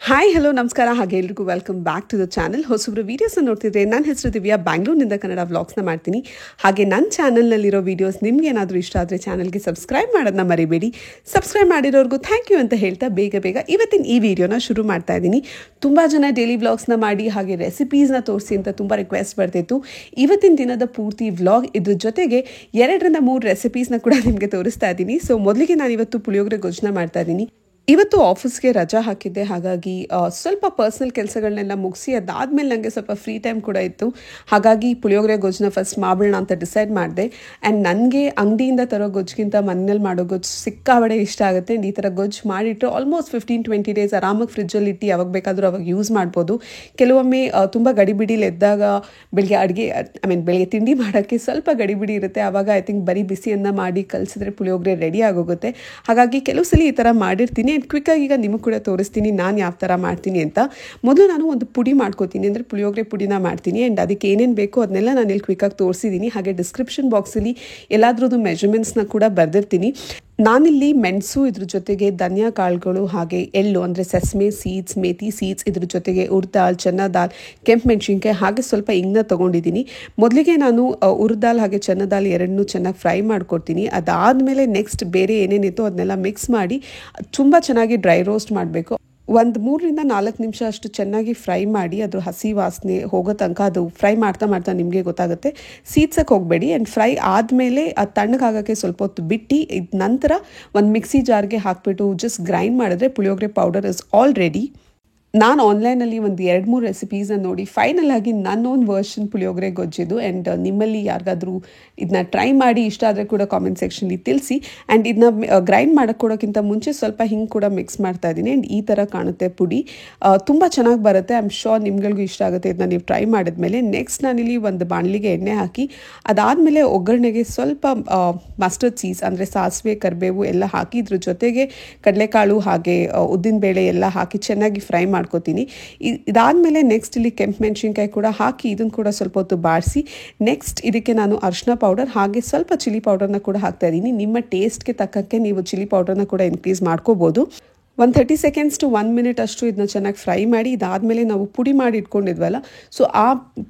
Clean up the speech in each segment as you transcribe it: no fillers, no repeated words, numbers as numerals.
Hi hello ನಮಸ್ಕಾರ ಹಾಗೆ ಎಲ್ರಿಗೂ welcome back to the channel. ಹೊಸಬ್ರು ವೀಡಿಯೋಸ್ನ ನೋಡ್ತಿದ್ರೆ ನನ್ನ ಹೆಸರು ದಿವ್ಯಾ, ಬ್ಯಾಂಗ್ಳೂರಿನಿಂದ ಕನ್ನಡ ವ್ಲಾಗ್ಸ್ನ ಮಾಡ್ತೀನಿ. ಹಾಗೆ ನನ್ನ ಚಾನಲ್ನಲ್ಲಿರೋ ವೀಡಿಯೋಸ್ ನಿಮ್ಗೆ ಏನಾದರೂ ಇಷ್ಟ ಆದರೆ ಚಾನಲ್ಗೆ ಸಬ್ಸ್ಕ್ರೈಬ್ ಮಾಡೋದನ್ನ ಮರಿಬೇಡಿ. ಸಬ್ಸ್ಕ್ರೈಬ್ ಮಾಡಿರೋರ್ಗೂ ಥ್ಯಾಂಕ್ ಯು ಅಂತ ಹೇಳ್ತಾ ಬೇಗ ಇವತ್ತಿನ ಈ ವಿಡಿಯೋನ ಶುರು ಮಾಡ್ತಾ ಇದ್ದೀನಿ. ತುಂಬ ಜನ ಡೈಲಿ ವ್ಲಾಗ್ಸ್ನ ಮಾಡಿ ಹಾಗೆ ರೆಸಿಪೀಸ್ನ ತೋರಿಸಿ ಅಂತ ತುಂಬ ರಿಕ್ವೆಸ್ಟ್ ಬರ್ತಿತ್ತು. ಇವತ್ತಿನ ದಿನದ ಪೂರ್ತಿ ವ್ಲಾಗ್ ಇದ್ರ ಜೊತೆಗೆ 2-3 ರೆಸಿಪೀಸ್ನ ಕೂಡ ನಿಮಗೆ ತೋರಿಸ್ತಾ ಇದ್ದೀನಿ. ಸೊ ಮೊದಲಿಗೆ ನಾನು ಇವತ್ತು ಪುಳಿಯೋಗರೆ ಗೊಜ್ಜನ್ನ ಮಾಡ್ತಾ ಇದ್ದೀನಿ. ಇವತ್ತು ಆಫೀಸ್ಗೆ ರಜಾ ಹಾಕಿದ್ದೆ, ಹಾಗಾಗಿ ಸ್ವಲ್ಪ ಪರ್ಸ್ನಲ್ ಕೆಲಸಗಳನ್ನೆಲ್ಲ ಮುಗಿಸಿ ಅದಾದಮೇಲೆ ನನಗೆ ಸ್ವಲ್ಪ ಫ್ರೀ ಟೈಮ್ ಕೂಡ ಇತ್ತು. ಹಾಗಾಗಿ ಪುಳಿಯೋಗರೆ ಗೊಜ್ಜನ್ನ ಫಸ್ಟ್ ಮಾಡೋಣ ಅಂತ ಡಿಸೈಡ್ ಮಾಡಿದೆ. ಆ್ಯಂಡ್ ನನಗೆ ಅಂಗಡಿಯಿಂದ ತರೋ ಗೊಜ್ಜಿಗಿಂತ ಮನೇಲಿ ಮಾಡೋ ಗೊಜ್ಜು ಸಿಕ್ಕಾಬಡೆ ಇಷ್ಟ ಆಗುತ್ತೆ. ಆ್ಯಂಡ್ ಈ ಥರ ಗೊಜ್ಜು ಮಾಡಿಟ್ಟು ಆಲ್ಮೋಸ್ಟ್ 15-20 ಡೇಸ್ ಆರಾಮಾಗಿ ಫ್ರಿಜ್ಜಲ್ಲಿ ಇಟ್ಟು ಯಾವಾಗ ಬೇಕಾದರೂ ಅವಾಗ ಯೂಸ್ ಮಾಡ್ಬೋದು. ಕೆಲವೊಮ್ಮೆ ತುಂಬ ಗಡಿಬಿಡಿಲಿ ಎದ್ದಾಗ ಬೆಳಿಗ್ಗೆ ತಿಂಡಿ ಮಾಡೋಕ್ಕೆ ಸ್ವಲ್ಪ ಗಡಿಬಿಡಿ ಇರುತ್ತೆ. ಆವಾಗ ಐ ಥಿಂಕ್ ಬರೀ ಬಿಸಿಯನ್ನು ಮಾಡಿ ಕಲಿಸಿದ್ರೆ ಪುಳಿಯೋಗರೆ ರೆಡಿ ಆಗೋಗುತ್ತೆ. ಹಾಗಾಗಿ ಕೆಲವು ಸಲ ಈ ಥರ ಮಾಡಿರ್ತೀನಿ. ಕ್ವಿಕ್ಕಾಗಿ ಈಗ ನಿಮಗೆ ಕೂಡ ತೋರಿಸ್ತೀನಿ ನಾನು ಯಾವ ಥರ ಮಾಡ್ತೀನಿ ಅಂತ. ಮೊದಲು ನಾನು ಒಂದು ಪುಡಿ ಮಾಡ್ಕೋತೀನಿ, ಅಂದರೆ ಪುಳಿಯೋಗರೆ ಪುಡಿನ ಮಾಡ್ತೀನಿ. ಆ್ಯಂಡ್ ಅದಕ್ಕೆ ಏನೇನು ಬೇಕೋ ಅದನ್ನೆಲ್ಲ ನಾನು ಇಲ್ಲಿ ಕ್ವಿಕ್ಕಾಗಿ ತೋರಿಸಿದ್ದೀನಿ. ಹಾಗೆ ಡಿಸ್ಕ್ರಿಪ್ಷನ್ ಬಾಕ್ಸಲ್ಲಿ ಎಲ್ಲಾದ್ರದ್ದು ಮೆಜರ್ಮೆಂಟ್ಸ್ನ ಕೂಡ ಬರೆದಿರ್ತೀನಿ. ನಾನಿಲ್ಲಿ ಮೆಣಸು, ಇದ್ರ ಜೊತೆಗೆ ಧನಿಯಾ ಕಾಳುಗಳು, ಹಾಗೆ ಎಳ್ಳು ಅಂದರೆ ಸೆಸ್ಮೆ ಸೀಡ್ಸ್, ಮೇಥಿ ಸೀಡ್ಸ್, ಇದ್ರ ಜೊತೆಗೆ ಉರ್ದ್ ದಾಲ್, ಚೆನ್ನ ದಾಲ್, ಕೆಂಪು ಮೆಣಸಿನ್ಕಾಯಿ, ಹಾಗೆ ಸ್ವಲ್ಪ ಇಂಗನ್ನ ತೊಗೊಂಡಿದ್ದೀನಿ. ಮೊದಲಿಗೆ ನಾನು ಉರ್ದ್ ದಾಲ್ ಹಾಗೆ ಚೆನ್ನ ದಾಲ್ ಎರಡನ್ನೂ ಚೆನ್ನಾಗಿ ಫ್ರೈ ಮಾಡ್ಕೊಡ್ತೀನಿ. ಅದಾದಮೇಲೆ ನೆಕ್ಸ್ಟ್ ಬೇರೆ ಏನೇನಿತ್ತು ಅದನ್ನೆಲ್ಲ ಮಿಕ್ಸ್ ಮಾಡಿ ತುಂಬ ಚೆನ್ನಾಗಿ ಡ್ರೈ ರೋಸ್ಟ್ ಮಾಡಬೇಕು. ಒಂದು 3-4 ನಿಮಿಷ ಅಷ್ಟು ಚೆನ್ನಾಗಿ ಫ್ರೈ ಮಾಡಿ ಅದ್ರ ಹಸಿ ವಾಸನೆ ಹೋಗೋ ತನಕ ಅದು ಫ್ರೈ ಮಾಡ್ತಾ ನಿಮಗೆ ಗೊತ್ತಾಗುತ್ತೆ. ಸೀದ್ಸಕ್ಕೆ ಹೋಗಬೇಡಿ. ಆ್ಯಂಡ್ ಫ್ರೈ ಆದಮೇಲೆ ಅದು ತಣ್ಣಗಾಗೋಕ್ಕೆ ಸ್ವಲ್ಪ ಹೊತ್ತು ಬಿಟ್ಟು ಇದ ನಂತರ ಒಂದು ಮಿಕ್ಸಿ ಜಾರ್ಗೆ ಹಾಕಿಬಿಟ್ಟು ಜಸ್ಟ್ ಗ್ರೈಂಡ್ ಮಾಡಿದ್ರೆ puliyogare powder is all ready. ನಾನು ಆನ್ಲೈನಲ್ಲಿ ಒಂದು 2-3 ರೆಸಿಪೀಸ್ನ ನೋಡಿ ಫೈನಲ್ ಆಗಿ ನನ್ನೊಂದು ವರ್ಷನ್ ಪುಳಿಯೋಗರೆ ಗೊಜ್ಜಿದ್ದು. ಆ್ಯಂಡ್ ನಿಮ್ಮಲ್ಲಿ ಯಾರಿಗಾದರೂ ಇದನ್ನ ಟ್ರೈ ಮಾಡಿ ಇಷ್ಟ ಆದರೆ ಕೂಡ ಕಾಮೆಂಟ್ ಸೆಕ್ಷನ್ಲಿ ತಿಳಿಸಿ. ಆ್ಯಂಡ್ ಇದನ್ನ ಗ್ರೈಂಡ್ ಮಾಡೋಕ್ಕೆ ಕೊಡೋಕ್ಕಿಂತ ಮುಂಚೆ ಸ್ವಲ್ಪ ಹಿಂಗೆ ಕೂಡ ಮಿಕ್ಸ್ ಮಾಡ್ತಾ ಇದ್ದೀನಿ. ಆ್ಯಂಡ್ ಈ ಥರ ಕಾಣುತ್ತೆ ಪುಡಿ, ತುಂಬ ಚೆನ್ನಾಗಿ ಬರುತ್ತೆ. ಐ ಆಮ್ ಶೋರ್ ನಿಮ್ಗಳಿಗೂ ಇಷ್ಟ ಆಗುತ್ತೆ ಇದನ್ನ ನೀವು ಟ್ರೈ ಮಾಡಿದ್ಮೇಲೆ. ನೆಕ್ಸ್ಟ್ ನಾನಿಲ್ಲಿ ಒಂದು ಬಾಣಲಿಗೆ ಎಣ್ಣೆ ಹಾಕಿ ಅದಾದಮೇಲೆ ಒಗ್ಗರಣೆಗೆ ಸ್ವಲ್ಪ ಮಸ್ಟರ್ಡ್ ಸೀಡ್ಸ್ ಅಂದರೆ ಸಾಸಿವೆ, ಕರಿಬೇವು ಎಲ್ಲ ಹಾಕಿ ಇದ್ರ ಜೊತೆಗೆ ಕಡಲೆಕಾಳು ಹಾಗೆ ಉದ್ದಿನಬೇಳೆ ಎಲ್ಲ ಹಾಕಿ ಚೆನ್ನಾಗಿ ಫ್ರೈ ಮಾಡ್ಕೋತೀನಿ. ಇದಾದಮೇಲೆ ನೆಕ್ಸ್ಟ್ ಇಲ್ಲಿ ಕೆಂಪು ಮೆಣಸಿನ್ಕಾಯಿ ಕೂಡ ಹಾಕಿ ಇದನ್ನು ಕೂಡ ಸ್ವಲ್ಪ ಹೊತ್ತು ಬಾಡಿಸಿ ನೆಕ್ಸ್ಟ್ ಇದಕ್ಕೆ ನಾನು ಅರಿಶಿನ ಪೌಡರ್ ಹಾಗೆ ಸ್ವಲ್ಪ ಚಿಲ್ಲಿ ಪೌಡರ್ನ ಕೂಡ ಹಾಕ್ತಾ ಇದ್ದೀನಿ. ನಿಮ್ಮ ಟೇಸ್ಟ್ಗೆ ತಕ್ಕಕ್ಕೆ ನೀವು ಚಿಲ್ಲಿ ಪೌಡರ್ನ ಕೂಡ ಇನ್ಕ್ರೀಸ್ ಮಾಡ್ಕೋಬೋದು. ಒಂದು 30 ಸೆಕೆಂಡ್ಸ್ ಟು 1 ಮಿನಿಟ್ ಅಷ್ಟು ಇದನ್ನ ಚೆನ್ನಾಗಿ ಫ್ರೈ ಮಾಡಿ ಇದಾದಮೇಲೆ ನಾವು ಪುಡಿ ಮಾಡಿ ಇಟ್ಕೊಂಡಿದ್ವಲ್ಲ, ಸೊ ಆ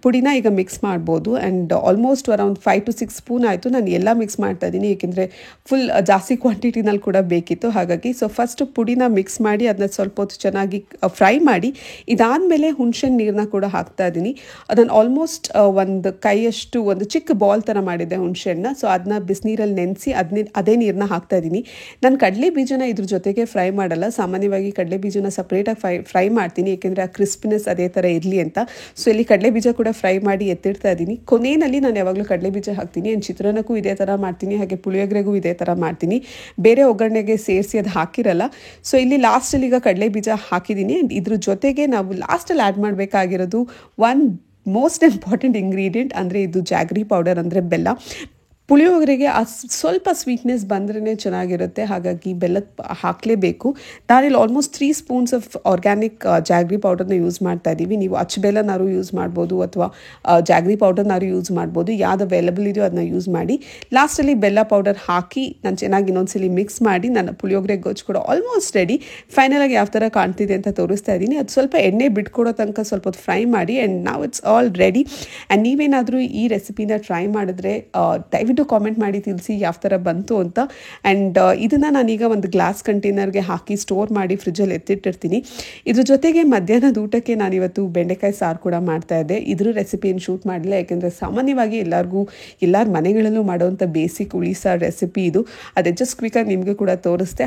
ಪುಡಿನ ಈಗ ಮಿಕ್ಸ್ ಮಾಡ್ಬೋದು. And almost around 5 to 6 spoon ಆಯಿತು. ನಾನು ಎಲ್ಲ ಮಿಕ್ಸ್ ಮಾಡ್ತಾ ಇದ್ದೀನಿ ಏಕೆಂದರೆ ಫುಲ್ ಜಾಸ್ತಿ ಕ್ವಾಂಟಿಟಿನಲ್ಲಿ ಕೂಡ ಬೇಕಿತ್ತು. ಹಾಗಾಗಿ ಸೊ ಫಸ್ಟ್ ಪುಡಿನ ಮಿಕ್ಸ್ ಮಾಡಿ ಅದನ್ನ ಸ್ವಲ್ಪ ಹೊತ್ತು ಚೆನ್ನಾಗಿ ಫ್ರೈ ಮಾಡಿ ಇದಾದಮೇಲೆ ಹುಣಸೆ ನೀರನ್ನ ಕೂಡ ಹಾಕ್ತಾ ಇದ್ದೀನಿ. ಅದನ್ನು ಆಲ್ಮೋಸ್ಟ್ ಒಂದು ಕೈಯಷ್ಟು ಒಂದು ಚಿಕ್ಕ ಬಾಲ್ ಥರ ಮಾಡಿದ್ದೆ ಹುಣಸೆಹಣ್ಣ. ಸೊ ಅದನ್ನ ಬಿಸಿನೀರಲ್ಲಿ ನೆನೆಸಿ ಅದೇ ನೀರನ್ನ ಹಾಕ್ತಾ ಇದ್ದೀನಿ. ನಾನು ಕಡಲೆ ಬೀಜನ ಇದ್ರ ಜೊತೆಗೆ ಫ್ರೈ ಮಾಡಲ್ಲ, ಸಾಮಾನ್ಯವಾಗಿ ಕಡಲೆ ಬೀಜನ ಸಪ್ರೇಟಾಗಿ ಫ್ರೈ ಮಾಡ್ತೀನಿ ಏಕೆಂದರೆ ಆ ಕ್ರಿಸ್ಪಿನೆಸ್ ಅದೇ ಥರ ಇರಲಿ ಅಂತ. ಸೊ ಇಲ್ಲಿ ಕಡಲೆ ಬೀಜ ಕೂಡ ಫ್ರೈ ಮಾಡಿ ಎತ್ತಿಡ್ತಾ ಇದ್ದೀನಿ. ಕೊನೆಯಲ್ಲಿ ನಾನು ಯಾವಾಗಲೂ ಕಡಲೆ ಬೀಜ ಹಾಕ್ತೀನಿ. ಆ್ಯಂಡ್ ಚಿತ್ರಾನ್ನಕ್ಕೂ ಇದೇ ಥರ ಮಾಡ್ತೀನಿ, ಹಾಗೆ ಪುಳಿಯೋಗರೆಗೂ ಇದೇ ಥರ ಮಾಡ್ತೀನಿ. ಬೇರೆ ಒಗ್ಗರಣೆಗೆ ಸೇರಿಸಿ ಅದು ಹಾಕಿರಲ್ಲ. ಸೊ ಇಲ್ಲಿ ಲಾಸ್ಟಲ್ಲಿ ಈಗ ಕಡಲೆ ಬೀಜ ಹಾಕಿದ್ದೀನಿ. ಆ್ಯಂಡ್ ಇದ್ರ ಜೊತೆಗೆ ನಾವು ಲಾಸ್ಟಲ್ಲಿ ಆ್ಯಡ್ ಮಾಡಬೇಕಾಗಿರೋದು ಒನ್ ಮೋಸ್ಟ್ ಇಂಪಾರ್ಟೆಂಟ್ ಇಂಗ್ರೀಡಿಯೆಂಟ್, ಅಂದರೆ ಇದು ಜಾಗ್ರಿ ಪೌಡರ್ ಅಂದರೆ ಬೆಲ್ಲ. ಪುಳಿಯೋಗರೆಗೆ ಸ್ವಲ್ಪ ಸ್ವೀಟ್ನೆಸ್ ಬಂದ್ರೇ ಚೆನ್ನಾಗಿರುತ್ತೆ, ಹಾಗಾಗಿ ಬೆಲ್ಲ ಹಾಕಲೇಬೇಕು. ನಾನಿಲ್ಲಿ almost 3 spoons of organic jaggery ಪೌಡರ್ನ ಯೂಸ್ ಮಾಡ್ತಾ ಇದ್ದೀವಿ. ನೀವು ಅಚ್ಚಬೆಲ್ಲನಾರು ಯೂಸ್ ಮಾಡ್ಬೋದು ಅಥವಾ ಜಾಗ್ರಿ ಪೌಡರ್ನಾರು ಯೂಸ್ ಮಾಡ್ಬೋದು, ಯಾವ್ದು ಅವೈಲಬಲ್ ಇದೆಯೋ ಅದನ್ನ ಯೂಸ್ ಮಾಡಿ. ಲಾಸ್ಟಲ್ಲಿ ಬೆಲ್ಲ ಪೌಡರ್ ಹಾಕಿ ನಾನು ಚೆನ್ನಾಗಿ ಇನ್ನೊಂದ್ಸಲಿ ಮಿಕ್ಸ್ ಮಾಡಿ ನನ್ನ ಪುಳಿಯೋಗರೆ ಗೊಜ್ಜು ಕೂಡ ಆಲ್ಮೋಸ್ಟ್ ರೆಡಿ. ಫೈನಲಾಗಿ ಯಾವ ಥರ ಕಾಣ್ತಿದೆ ಅಂತ ತೋರಿಸ್ತಾ ಇದ್ದೀನಿ. ಅದು ಸ್ವಲ್ಪ ಎಣ್ಣೆ ಬಿಟ್ಕೊಡೋ ತನಕ ಸ್ವಲ್ಪ ಹೊತ್ತು ಫ್ರೈ ಮಾಡಿ. ಆ್ಯಂಡ್ ನಾವು ಇಟ್ಸ್ ಆಲ್ ರೆಡಿ. ಆ್ಯಂಡ್ ನೀವೇನಾದರೂ ಈ ರೆಸಿಪಿನ ಟ್ರೈ ಮಾಡಿದ್ರೆ ದಯವಿಟ್ಟು ಕಾಮೆಂಟ್ ಮಾಡಿ ತಿಳಿಸಿ ಯಾವ ಥರ ಬಂತು ಅಂತ. ಆ್ಯಂಡ್ ಇದನ್ನು ನಾನೀಗ ಒಂದು ಗ್ಲಾಸ್ ಕಂಟೈನರ್ಗೆ ಹಾಕಿ ಸ್ಟೋರ್ ಮಾಡಿ ಫ್ರಿಜ್ಜಲ್ಲಿ ಎತ್ತಿಟ್ಟಿರ್ತೀನಿ. ಇದ್ರ ಜೊತೆಗೆ ಮಧ್ಯಾಹ್ನದ ಊಟಕ್ಕೆ ನಾನಿವತ್ತು ಬೆಂಡೆಕಾಯಿ ಸಾರು ಕೂಡ ಮಾಡ್ತಾ ಇದ್ದೆ. ಇದ್ರ ರೆಸಿಪಿಯನ್ನು ಶೂಟ್ ಮಾಡಲಿಲ್ಲ ಯಾಕೆಂದರೆ ಸಾಮಾನ್ಯವಾಗಿ ಎಲ್ಲರ ಮನೆಗಳಲ್ಲೂ ಮಾಡೋವಂಥ ಬೇಸಿಕ್ ಹುಳಿ ಸಾರು ರೆಸಿಪಿ ಇದು. ಅದೇ ಜಸ್ಟ್ ಕ್ವಿಕ್ಕಾಗಿ ನಿಮಗೆ ಕೂಡ ತೋರಿಸ್ದೆ.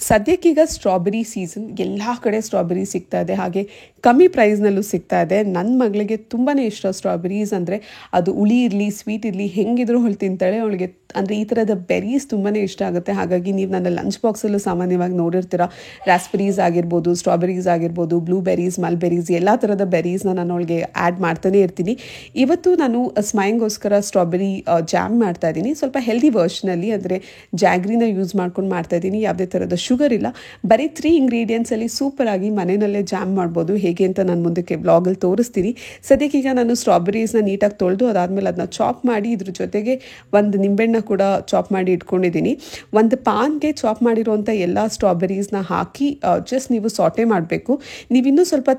ಸದ್ಯಕ್ಕೀಗ ಸ್ಟ್ರಾಬೆರಿ ಸೀಸನ್, ಎಲ್ಲ ಕಡೆ ಸ್ಟ್ರಾಬೆರಿ ಸಿಗ್ತಾ ಇದೆ, ಹಾಗೆ ಕಮ್ಮಿ ಪ್ರೈಸ್ನಲ್ಲೂ ಸಿಗ್ತಾ ಇದೆ. ನನ್ನ ಮಗಳಿಗೆ ತುಂಬಾ ಇಷ್ಟ ಸ್ಟ್ರಾಬೆರೀಸ್ ಅಂದರೆ. ಅದು ಹುಳಿ ಇರಲಿ ಸ್ವೀಟ್ ಇರಲಿ ಹೆಂಗಿದ್ರೂ ಹೊಳು ತಿಂತಾಳೆ. ಅವಳಿಗೆ ಅಂದರೆ ಈ ಥರದ ಬೆರೀಸ್ ತುಂಬಾ ಇಷ್ಟ ಆಗುತ್ತೆ. ಹಾಗಾಗಿ ನೀವು ನನ್ನ ಲಂಚ್ ಬಾಕ್ಸಲ್ಲೂ ಸಾಮಾನ್ಯವಾಗಿ ನೋಡಿರ್ತೀರ, ರಾಸ್ಬೆರೀಸ್ ಆಗಿರ್ಬೋದು, ಸ್ಟ್ರಾಬೆರೀಸ್ ಆಗಿರ್ಬೋದು, ಬ್ಲೂಬೆರೀಸ್, ಮಲ್ಬೆರೀಸ್ ಎಲ್ಲ ಥರದ ಬೆರೀಸ್ನ ನಾನು ಅವಳಿಗೆ ಆ್ಯಡ್ ಮಾಡ್ತಾನೆ ಇರ್ತೀನಿ. ಇವತ್ತು ನಾನು ಸ್ಮೈಂಗೋಸ್ಕರ ಸ್ಟ್ರಾಬೆರಿ ಜಾಮ್ ಮಾಡ್ತಾ ಇದ್ದೀನಿ, ಸ್ವಲ್ಪ ಹೆಲ್ದಿ ವರ್ಷನಲ್ಲಿ, ಅಂದರೆ ಜಾಗ್ರಿನ ಯೂಸ್ ಮಾಡ್ಕೊಂಡು ಮಾಡ್ತಾ ಇದ್ದೀನಿ. ಯಾವುದೇ ಥರದ ಶುಗರ್ ಇಲ್ಲ, ಬರೀ 3 ಇಂಗ್ರೀಡಿಯೆಂಟ್ಸಲ್ಲಿ ಸೂಪರಾಗಿ ಮನೆಯಲ್ಲೇ ಜಾಮ್ ಮಾಡ್ಬೋದು. ಹೇಗೆ ಅಂತ ನಾನು ಮುಂದಕ್ಕೆ ಬ್ಲಾಗಲ್ಲಿ ತೋರಿಸ್ತೀನಿ. ಸದ್ಯಕ್ಕೀಗ ನಾನು ಸ್ಟ್ರಾಬೆರೀಸ್ನ ನೀಟಾಗಿ ತೊಳೆದು ಅದಾದಮೇಲೆ ಅದನ್ನ ಚಾಪ್ ಮಾಡಿ ಇದ್ರ ಜೊತೆಗೆ ಒಂದು ನಿಂಬೆಹಣ್ಣು ನಿಂಬೆಹಣ್ಣ ಕೂಡ ಚಾಪ್ ಮಾಡಿ ಇಟ್ಕೊಂಡಿದ್ದೀನಿ. ಒಂದು ಪಾನ್ಗೆ ಚಾಪ್ ಮಾಡಿರುವಂಥ ಎಲ್ಲ ಸ್ಟ್ರಾಬೆರೀಸ್ನ ಹಾಕಿ ಜಸ್ಟ್ ನೀವು ಸಾಟೆ ಮಾಡಬೇಕು. ನೀವಿನ್ನೂ ಸ್ವಲ್ಪ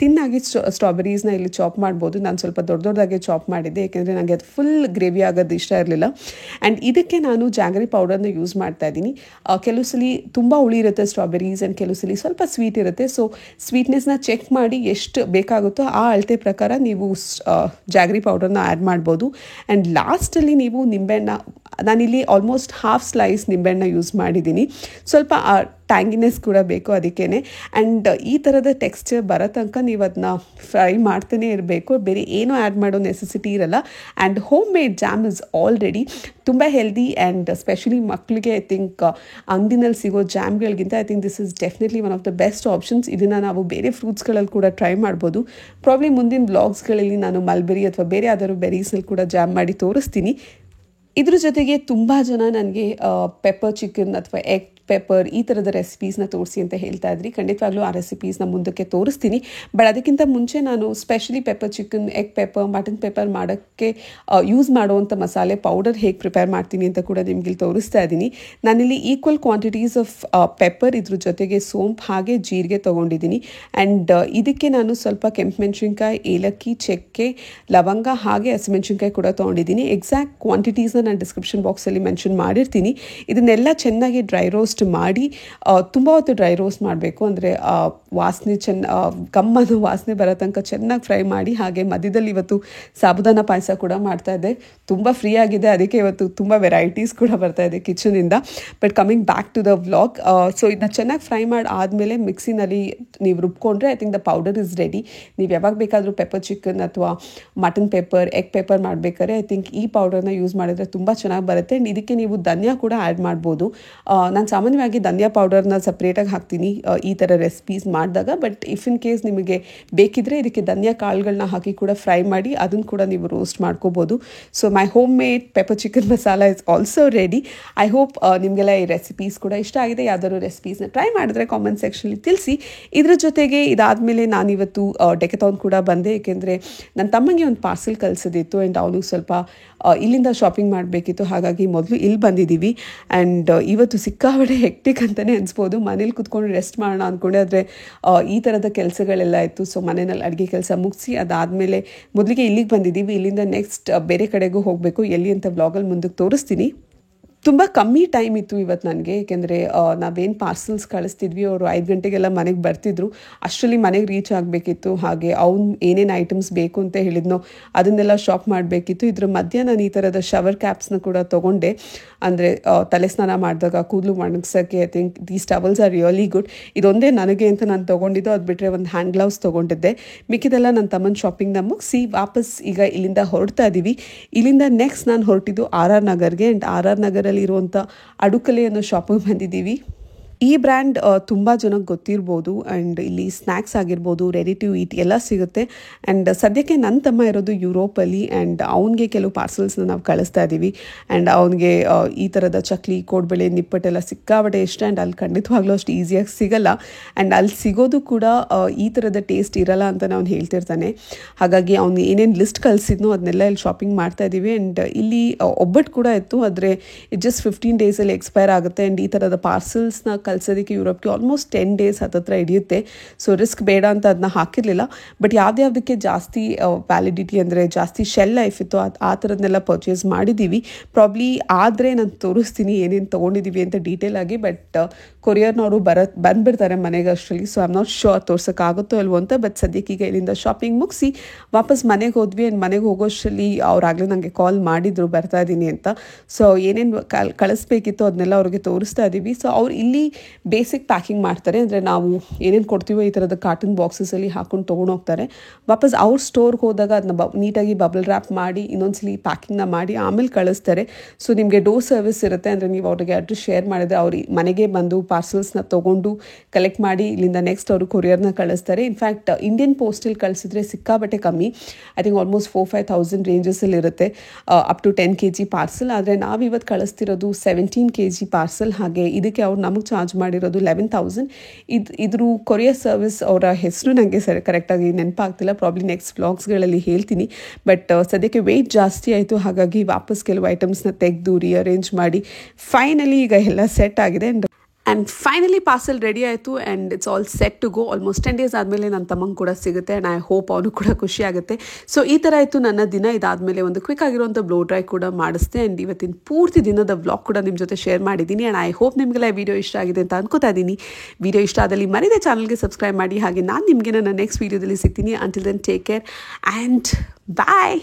ತಿನ್ನಾಗಿ ಸ್ಟ್ರಾಬೆರೀಸ್ನ ಇಲ್ಲಿ ಚಾಪ್ ಮಾಡ್ಬೋದು. ನಾನು ಸ್ವಲ್ಪ ದೊಡ್ಡದಾಗೆ ಚಾಪ್ ಮಾಡಿದ್ದೆ, ಏಕೆಂದರೆ ನನಗೆ ಅದು ಫುಲ್ ಗ್ರೇವಿ ಆಗೋದು ಇಷ್ಟ ಇರಲಿಲ್ಲ. ಆ್ಯಂಡ್ ಇದಕ್ಕೆ ನಾನು ಜಾಗರಿ ಪೌಡರ್ನ ಯೂಸ್ ಮಾಡ್ತಾ ಇದ್ದೀನಿ. ಕೆಲವು ಸಲ ತುಂಬ ಹುಳಿ ಇರುತ್ತೆ ಸ್ಟ್ರಾಬೆರೀಸ್ ಆ್ಯಂಡ್ ಕೆಲವು ಸಲ ಸ್ವಲ್ಪ ಸ್ವೀಟ್ ಇರುತ್ತೆ. ಸೊ ಸ್ವೀಟ್ನೆಸ್ನ ಚೆಕ್ ಮಾಡಿ ಎಷ್ಟು ಬೇಕಾಗುತ್ತೋ ಆ ಅಳತೆ ಪ್ರಕಾರ ನೀವು ಜಾಗರಿ ಪೌಡರ್ನ ಆ್ಯಡ್ ಮಾಡ್ಬೋದು. ಆ್ಯಂಡ್ ಲಾಸ್ಟಲ್ಲಿ ನೀವು ನಿಂಬೆಹಣ್ಣ, ನಾನಿಲ್ಲಿ ಆಲ್ಮೋಸ್ಟ್ ಹಾಫ್ ಸ್ಲೈಸ್ ನಿಂಬೆಹಣ್ಣ ಯೂಸ್ ಮಾಡಿದ್ದೀನಿ. ಸ್ವಲ್ಪ ಟ್ಯಾಂಗಿನೆಸ್ ಕೂಡ ಬೇಕು ಅದಕ್ಕೇ. ಆ್ಯಂಡ್ ಈ ಥರದ ಟೆಕ್ಸ್ಚರ್ ಬರೋ ತನಕ ನೀವು ಅದನ್ನ ಫ್ರೈ ಮಾಡ್ತಾನೆ ಇರಬೇಕು. ಬೇರೆ ಏನೂ ಆ್ಯಡ್ ಮಾಡೋ ನೆಸೆಸಿಟಿ ಇರಲ್ಲ. And home made jam is already ತುಂಬ ಹೆಲ್ದಿ ಆ್ಯಂಡ್ ಸ್ಪೆಷಲಿ ಮಕ್ಕಳಿಗೆ ಐ ಥಿಂಕ್ ಅಂಗಡಿನಲ್ಲಿ ಸಿಗೋ ಜಾಮ್ಗಳಿಗಿಂತ I think this is definitely one of the best options. ಇದನ್ನು ನಾವು ಬೇರೆ ಫ್ರೂಟ್ಸ್ಗಳಲ್ಲಿ ಕೂಡ ಟ್ರೈ ಮಾಡ್ಬೋದು. ಪ್ರಾಬ್ಲಿ ಮುಂದಿನ ವ್ಲಾಗ್ಸ್ಗಳಲ್ಲಿ ನಾನು ಮಲ್ಬೆರಿ ಅಥವಾ ಬೇರೆ ಯಾವ್ದಾದ್ರು ಬೆರೀಸ್ನಲ್ಲಿ ಕೂಡ ಜಾಮ್ ಮಾಡಿ ತೋರಿಸ್ತೀನಿ. ಇದ್ರ ಜೊತೆಗೆ ತುಂಬ ಜನ ನನಗೆ ಪೆಪ್ಪರ್ ಚಿಕನ್ ಅಥವಾ ಎಗ್ ಪೆಪ್ಪರ್ ಈ ಥರದ ರೆಸಿಪೀಸ್ನ ತೋರಿಸಿ ಅಂತ ಹೇಳ್ತಾ ಇದ್ರಿ. ಖಂಡಿತವಾಗ್ಲೂ ಆ ರೆಸಿಪೀಸ್ನ ಮುಂದಕ್ಕೆ ತೋರಿಸ್ತೀನಿ. ಬಟ್ ಅದಕ್ಕಿಂತ ಮುಂಚೆ ನಾನು specially pepper chicken, egg pepper, mutton pepper ಮಾಡೋಕ್ಕೆ ಯೂಸ್ ಮಾಡುವಂಥ ಮಸಾಲೆ ಪೌಡರ್ ಹೇಗೆ ಪ್ರಿಪೇರ್ ಮಾಡ್ತೀನಿ ಅಂತ ಕೂಡ ನಿಮಗೆ ತೋರಿಸ್ತಾ ಇದ್ದೀನಿ. ನಾನಿಲ್ಲಿ ಈಕ್ವಲ್ ಕ್ವಾಂಟಿಟೀಸ್ ಆಫ್ ಪೆಪ್ಪರ್, ಇದ್ರ ಜೊತೆಗೆ ಸೋಂಪು ಹಾಗೆ ಜೀರಿಗೆ ತೊಗೊಂಡಿದ್ದೀನಿ. ಆ್ಯಂಡ್ ಇದಕ್ಕೆ ನಾನು ಸ್ವಲ್ಪ ಕೆಂಪು ಮೆಣಸಿನ್ಕಾಯಿ, ಏಲಕ್ಕಿ, ಚಕ್ಕೆ, ಲವಂಗ ಹಾಗೆ ಹಸಿಮೆಣಸಿನ್ಕಾಯಿ ಕೂಡ ತೊಗೊಂಡಿದ್ದೀನಿ. ಎಕ್ಸಾಕ್ಟ್ ಕ್ವಾಂಟಿಟೀಸ್ನ ನಾನು ಡಿಸ್ಕ್ರಿಪ್ಷನ್ ಬಾಕ್ಸಲ್ಲಿ ಮೆನ್ಷನ್ ಮಾಡಿರ್ತೀನಿ. ಇದನ್ನೆಲ್ಲ ಚೆನ್ನಾಗಿ ಡ್ರೈ ರೋಸ್ಟ್ ಮಾಡಿ ತುಂಬ ಹೊತ್ತು ಡ್ರೈ ರೋಸ್ಟ್ ಮಾಡಬೇಕು. ಅಂದರೆ ವಾಸನೆ ಗಮ್ಮನ ವಾಸನೆ ಬರೋ ತನಕ ಚೆನ್ನಾಗಿ ಫ್ರೈ ಮಾಡಿ. ಹಾಗೆ ಮಧ್ಯದಲ್ಲಿ ಇವತ್ತು ಸಾಬುದಾನ ಪಾಯಸ ಕೂಡ ಮಾಡ್ತಾ ಇದ್ದೆ. ತುಂಬ ಫ್ರೀ ಆಗಿದೆ, ಅದಕ್ಕೆ ಇವತ್ತು ತುಂಬ ವೆರೈಟೀಸ್ ಕೂಡ ಬರ್ತಾ ಇದೆ ಕಿಚನಿಂದ. But coming back to the vlog, so ಇದನ್ನ ಚೆನ್ನಾಗಿ ಫ್ರೈ ಮಾಡಿ ಆದಮೇಲೆ ಮಿಕ್ಸಿನಲ್ಲಿ ನೀವು ರುಬ್ಕೊಂಡ್ರೆ I think the powder is ready. ನೀವು ಯಾವಾಗ ಬೇಕಾದರೂ ಪೆಪ್ಪರ್ ಚಿಕನ್ ಅಥವಾ ಮಟನ್ ಪೆಪ್ಪರ್, ಎಗ್ ಪೆಪ್ಪರ್ ಮಾಡಬೇಕಾದ್ರೆ ಐ ಥಿಂಕ್ ಈ ಪೌಡರ್ನ ಯೂಸ್ ಮಾಡಿದ್ರೆ ತುಂಬ ಚೆನ್ನಾಗಿ ಬರುತ್ತೆ. ಆ್ಯಂಡ್ ಇದಕ್ಕೆ ನೀವು ಧನಿಯಾ ಕೂಡ ಆ್ಯಡ್ ಮಾಡ್ಬೋದು. ನಾನು ಸಾಮಾನ್ಯವಾಗಿ ಧನಿಯಾ ಪೌಡರ್ನ ಸಪ್ರೇಟಾಗಿ ಹಾಕ್ತೀನಿ ಈ ಥರ ರೆಸಿಪೀಸ್ ಮಾಡಿದಾಗ. ಬಟ್ ಇಫ್ ಇನ್ ಕೇಸ್ ನಿಮಗೆ ಬೇಕಿದ್ರೆ ಇದಕ್ಕೆ ಧನಿಯಾ ಕಾಳುಗಳನ್ನ ಹಾಕಿ ಕೂಡ ಫ್ರೈ ಮಾಡಿ ಅದನ್ನು ಕೂಡ ನೀವು ರೋಸ್ಟ್ ಮಾಡ್ಕೋಬೋದು. So my home made pepper chicken masala is also ready. I hope ನಿಮಗೆಲ್ಲ ಈ ರೆಸಿಪೀಸ್ ಕೂಡ ಇಷ್ಟ ಆಗಿದೆ. ಯಾವ್ದಾದ್ರು ರೆಸಿಪೀಸ್ನ ಟ್ರೈ ಮಾಡಿದ್ರೆ ಕಾಮೆಂಟ್ ಸೆಕ್ಷನಲ್ಲಿ ತಿಳಿಸಿ. ಇದ್ರ ಜೊತೆಗೆ ಇದಾದಮೇಲೆ ನಾನಿವತ್ತು ಡೆಕಥಾನ್ ಕೂಡ ಬಂದೆ, ಏಕೆಂದರೆ ನನ್ನ ತಮ್ಮಂಗೆ ಒಂದು ಪಾರ್ಸೆಲ್ ಕಳಿಸೋದಿತ್ತು ಆ್ಯಂಡ್ ಅವನಿಗೆ ಸ್ವಲ್ಪ ಇಲ್ಲಿಂದ ಶಾಪಿಂಗ್ ಮಾಡಬೇಕಿತ್ತು. ಹಾಗಾಗಿ ಮೊದಲು ಇಲ್ಲಿ ಬಂದಿದ್ದೀವಿ. ಆ್ಯಂಡ್ ಇವತ್ತು ಸಿಕ್ಕಾಬಟ್ಟೆ ಹೆಕ್ಟಿಕ್ ಅಂತಲೇ ಅನಿಸ್ಬೋದು. ಮನೇಲಿ ಕೂತ್ಕೊಂಡು ರೆಸ್ಟ್ ಮಾಡೋಣ ಅಂದ್ಕೊಂಡೆ, ಆದರೆ ಈ ಥರದ ಕೆಲಸಗಳೆಲ್ಲ ಇತ್ತು. ಸೊ ಮನೆಯಲ್ಲಿ ಅಡುಗೆ ಕೆಲಸ ಮುಗಿಸಿ ಅದಾದಮೇಲೆ ಮೊದಲಿಗೆ ಇಲ್ಲಿಗೆ ಬಂದಿದ್ದೀವಿ. ಇಲ್ಲಿಂದ ನೆಕ್ಸ್ಟ್ ಬೇರೆ ಕಡೆಗೂ ಹೋಗಬೇಕು. ಎಲ್ಲಿ ಅಂತ ವ್ಲಾಗಲ್ಲಿ ಮುಂದಕ್ಕೆ ತೋರಿಸ್ತೀನಿ. ತುಂಬ ಕಮ್ಮಿ ಟೈಮ್ ಇತ್ತು ಇವತ್ತು ನನಗೆ, ಏಕೆಂದರೆ ನಾವೇನು ಪಾರ್ಸಲ್ಸ್ ಕಳಿಸ್ತಿದ್ವಿ ಅವರು 5 ಗಂಟೆಗೆಲ್ಲ ಮನೆಗೆ ಬರ್ತಿದ್ರು. ಅಷ್ಟರಲ್ಲಿ ಮನೆಗೆ ರೀಚ್ ಆಗಬೇಕಿತ್ತು. ಹಾಗೆ ಅವ್ನು ಏನೇನು ಐಟಮ್ಸ್ ಬೇಕು ಅಂತ ಹೇಳಿದ್ನೋ ಅದನ್ನೆಲ್ಲ ಶಾಪ್ ಮಾಡಬೇಕಿತ್ತು. ಇದ್ರ ಮಧ್ಯೆ ನಾನು ಈ ಥರದ ಶವರ್ ಕ್ಯಾಪ್ಸ್ನ ಕೂಡ ತೊಗೊಂಡೆ. ಅಂದರೆ ತಲೆ ಸ್ನಾನ ಮಾಡಿದಾಗ ಕೂದಲು ಒಣಗ್ಸೋಕ್ಕೆ I think these towels are really good. ಇದೊಂದೇ ನನಗೆ ಅಂತ ನಾನು ತೊಗೊಂಡಿದ್ದು. ಅದು ಬಿಟ್ಟರೆ ಒಂದು ಹ್ಯಾಂಡ್ ಗ್ಲೌಸ್ ತೊಗೊಂಡಿದ್ದೆ. ಮಿಕ್ಕಿದೆಲ್ಲ ನನ್ನ ತಮ್ಮನ ಶಾಪಿಂಗ್ನ ಮುಗಿಸಿ ವಾಪಸ್ ಈಗ ಇಲ್ಲಿಂದ ಹೊರಡ್ತಾ ಇದ್ದೀವಿ. ಇಲ್ಲಿಂದ ನೆಕ್ಸ್ಟ್ ನಾನು ಹೊರಟಿದ್ದು RR ನಗರ್ಗೆ. ಆ್ಯಂಡ್ RR ನಗರಲ್ಲಿ ಇರುವಂಥ ಅಡುಕಲೆ ಅನ್ನೋ ಶಾಪಿಗೆ ಬಂದಿದ್ದೀವಿ. ಈ ಬ್ರ್ಯಾಂಡ್ ತುಂಬ ಜನಕ್ಕೆ ಗೊತ್ತಿರ್ಬೋದು. ಆ್ಯಂಡ್ ಇಲ್ಲಿ ಸ್ನ್ಯಾಕ್ಸ್ ಆಗಿರ್ಬೋದು, ರೆಡಿ ಟು ಈಟ್ ಎಲ್ಲ ಸಿಗುತ್ತೆ. ಆ್ಯಂಡ್ ಸದ್ಯಕ್ಕೆ ನನ್ನ ತಮ್ಮ ಇರೋದು ಯುರೋಪಲ್ಲಿ. ಆ್ಯಂಡ್ ಅವನಿಗೆ ಕೆಲವು ಪಾರ್ಸಲ್ಸ್ನ ನಾವು ಕಳಿಸ್ತಾ ಇದ್ದೀವಿ. ಆ್ಯಂಡ್ ಅವನಿಗೆ ಈ ಥರದ ಚಕ್ಲಿ, ಕೋಡ್ಬಳೆ, ನಿಪ್ಪಟ್ಟೆಲ್ಲ ಸಿಕ್ಕಾಬಟ್ಟೆ ಇಷ್ಟ. ಆ್ಯಂಡ್ ಅಲ್ಲಿ ಖಂಡಿತವಾಗ್ಲೂ ಅಷ್ಟು ಈಸಿಯಾಗಿ ಸಿಗಲ್ಲ. ಆ್ಯಂಡ್ ಅಲ್ಲಿ ಸಿಗೋದು ಕೂಡ ಈ ಥರದ ಟೇಸ್ಟ್ ಇರಲ್ಲ ಅಂತ ಅವ್ನು ಹೇಳ್ತಿರ್ತಾನೆ. ಹಾಗಾಗಿ ಅವ್ನು ಏನೇನು ಲಿಸ್ಟ್ ಕಳಿಸಿದ್ನೋ ಅದನ್ನೆಲ್ಲ ಇಲ್ಲಿ ಶಾಪಿಂಗ್ ಮಾಡ್ತಾ ಇದ್ದೀವಿ. ಆ್ಯಂಡ್ ಇಲ್ಲಿ ಒಬ್ಬಟ್ಟು ಕೂಡ ಇತ್ತು, ಆದರೆ ಇದು ಜಸ್ಟ್ 15 ಡೇಸಲ್ಲಿ ಎಕ್ಸ್ಪೈರ್ ಆಗುತ್ತೆ. ಆ್ಯಂಡ್ ಈ ಥರದ ಪಾರ್ಸಲ್ಸ್ನ ಕಳಿಸೋದಕ್ಕೆ ಯುರೋಪ್ಗೆ ಆಲ್ಮೋಸ್ಟ್ 10 ಡೇಸ್ ಹತ್ತಿರ ಹಿಡಿಯುತ್ತೆ. ಸೊ ರಿಸ್ಕ್ ಬೇಡ ಅಂತ ಅದನ್ನ ಹಾಕಿರಲಿಲ್ಲ. ಬಟ್ ಯಾವುದಕ್ಕೆ ಜಾಸ್ತಿ ವ್ಯಾಲಿಡಿಟಿ ಅಂದರೆ ಜಾಸ್ತಿ ಶೆಲ್ ಲೈಫ್ ಇತ್ತು ಆ ಥರದನ್ನೆಲ್ಲ ಪರ್ಚೇಸ್ ಮಾಡಿದ್ದೀವಿ. ಪ್ರಾಬ್ಲಿ ಆದರೆ ನಾನು ತೋರಿಸ್ತೀನಿ ಏನೇನು ತೊಗೊಂಡಿದ್ದೀವಿ ಅಂತ ಡೀಟೇಲ್ ಆಗಿ. ಬಟ್ ಕೊರಿಯರ್ನವರು ಬಂದುಬಿಡ್ತಾರೆ ಮನೆಗೆ ಅಷ್ಟರಲ್ಲಿ. So I am not sure ತೋರ್ಸೋಕ್ಕಾಗುತ್ತೋ ಅಲ್ವೋ ಅಂತ. ಬಟ್ ಸದ್ಯಕ್ಕೆ ಈಗ ಇಲ್ಲಿಂದ ಶಾಪಿಂಗ್ ಮುಗಿಸಿ ವಾಪಸ್ ಮನೆಗೆ ಹೋದ್ವಿ. ಆ್ಯಂಡ್ ಮನೆಗೆ ಹೋಗೋಷ್ಟರಲ್ಲಿ ಅವರಾಗಲೇ ನನಗೆ ಕಾಲ್ ಮಾಡಿದರು ಬರ್ತಾ ಇದ್ದೀನಿ ಅಂತ. ಸೊ ಏನೇನು ಕಳಿಸ್ಬೇಕಿತ್ತು ಅದನ್ನೆಲ್ಲ ಅವ್ರಿಗೆ ತೋರಿಸ್ತಾ ಇದ್ದೀವಿ. ಸೊ ಅವ್ರು ಇಲ್ಲಿ ಬೇಸಿಕ್ ಪ್ಯಾಕಿಂಗ್ ಮಾಡ್ತಾರೆ. ಅಂದರೆ ನಾವು ಏನೇನು ಕೊಡ್ತೀವೋ ಈ ಥರದ ಕಾರ್ಟನ್ ಬಾಕ್ಸಸಲ್ಲಿ ಹಾಕೊಂಡು ತೊಗೊಂಡೋಗ್ತಾರೆ. ವಾಪಸ್ ಅವ್ರ ಸ್ಟೋರ್ಗೆ ಹೋದಾಗ ಅದನ್ನ ನೀಟಾಗಿ ಬಬಲ್ ರ್ಯಾಪ್ ಮಾಡಿ ಇನ್ನೊಂದ್ಸಲಿ ಪ್ಯಾಕಿಂಗ್ನ ಮಾಡಿ ಆಮೇಲೆ ಕಳಿಸ್ತಾರೆ. ಸೊ ನಿಮಗೆ ಡೋರ್ ಸರ್ವಿಸ್ ಇರುತ್ತೆ. ಅಂದರೆ ನೀವು ಅವ್ರಿಗೆ ಅಡ್ರೆಸ್ ಶೇರ್ ಮಾಡಿದ್ರೆ ಅವ್ರಿಗೆ ಮನೆಗೆ ಬಂದು ಪಾರ್ಸಲ್ಸ್ನ ತೊಗೊಂಡು ಕಲೆಕ್ಟ್ ಮಾಡಿ ಇಲ್ಲಿಂದ ನೆಕ್ಸ್ಟ್ ಅವರು ಕೊರಿಯರ್ನ ಕಳಿಸ್ತಾರೆ. ಇನ್ಫ್ಯಾಕ್ಟ್ ಇಂಡಿಯನ್ ಪೋಸ್ಟಲ್ಲಿ ಕಳಿಸಿದ್ರೆ ಸಿಕ್ಕಾಬಟ್ಟೆ ಕಮ್ಮಿ. ಐ ಥಿಂಕ್ ಆಲ್ಮೋಸ್ಟ್ 4,000-5,000 ರೇಂಜಸಲ್ಲಿ ಇರುತ್ತೆ ಅಪ್ ಟು 10 kg ಪಾರ್ಸಲ್. ಆದರೆ ನಾವಿವತ್ತು ಕಳಿಸ್ತಿರೋದು 17 kg ಪಾರ್ಸಲ್. ಹಾಗೆ ಇದಕ್ಕೆ ಅವ್ರು ನಮಗೆ ಚಾರ್ಜ್ ಚಾರ್ಜ್ ಮಾಡಿರೋದು 11,000. ಇದ್ರ ಕೊರಿಯರ್ ಸರ್ವಿಸ್ ಅವರ ಹೆಸರು ನನಗೆ ಕರೆಕ್ಟಾಗಿ ನೆನಪಾಗ್ತಿಲ್ಲ, ಪ್ರಾಬ್ಲಿ ನೆಕ್ಸ್ಟ್ ವ್ಲಾಗ್ಸ್ಗಳಲ್ಲಿ ಹೇಳ್ತೀನಿ. ಬಟ್ ಸದ್ಯಕ್ಕೆ ವೆಯ್ಟ್ ಜಾಸ್ತಿ ಆಯಿತು, ಹಾಗಾಗಿ ವಾಪಸ್ ಕೆಲವು ಐಟಮ್ಸ್ನ ತೆಗೆದು ರೀಅರೇಂಜ್ ಮಾಡಿ ಫೈನಲಿ ಈಗ ಎಲ್ಲ ಸೆಟ್ ಆಗಿದೆ. ಆ್ಯಂಡ್ ಫೈನಲಿ ಪಾರ್ಸಲ್ ರೆಡಿ ಆಯಿತು and it's all set to go. Almost 10 days ಆದಮೇಲೆ ನನ್ನ ತಮ್ಮಂಗೆ ಕೂಡ ಸಿಗುತ್ತೆ ಆ್ಯಂಡ್ ಐ ಹೋಪ್ ಅವನು ಕೂಡ ಖುಷಿ ಆಗುತ್ತೆ. ಸೊ ಈ ಥರ ಆಯಿತು ನನ್ನ ದಿನ. ಇದಾದಮೇಲೆ ಒಂದು ಕ್ವಿಕ್ ಆಗಿರುವಂಥ ಬ್ಲೋ ಡ್ರೈ ಕೂಡ ಮಾಡಿಸ್ದೆ ಆ್ಯಂಡ್ ಇವತ್ತಿನ ಪೂರ್ತಿ ದಿನದ ವ್ಲಾಗ್ ಕೂಡ ನಿಮ್ಮ ಜೊತೆ ಶೇರ್ ಮಾಡಿದ್ದೀನಿ. ಆ್ಯಂಡ್ ಐ ಹೋಪ್ ನಿಮಗೆಲ್ಲ ವಿಡಿಯೋ ಇಷ್ಟ ಆಗಿದೆ ಅಂತ ಅನ್ಕೋತಾ ಇದ್ದೀನಿ. ವಿಡಿಯೋ ಇಷ್ಟ ಆದಲ್ಲಿ ಮರಿದೆ ಚಾನಲ್ಗೆ ಸಬ್ಸ್ಕ್ರೈಬ್ ಮಾಡಿ. ಹಾಗೆ ನಾನು ನಿಮಗೆ ನನ್ನ ನೆಕ್ಸ್ಟ್ ವೀಡಿಯೋದಲ್ಲಿ ಸಿಗ್ತೀನಿ. Until then take care and bye.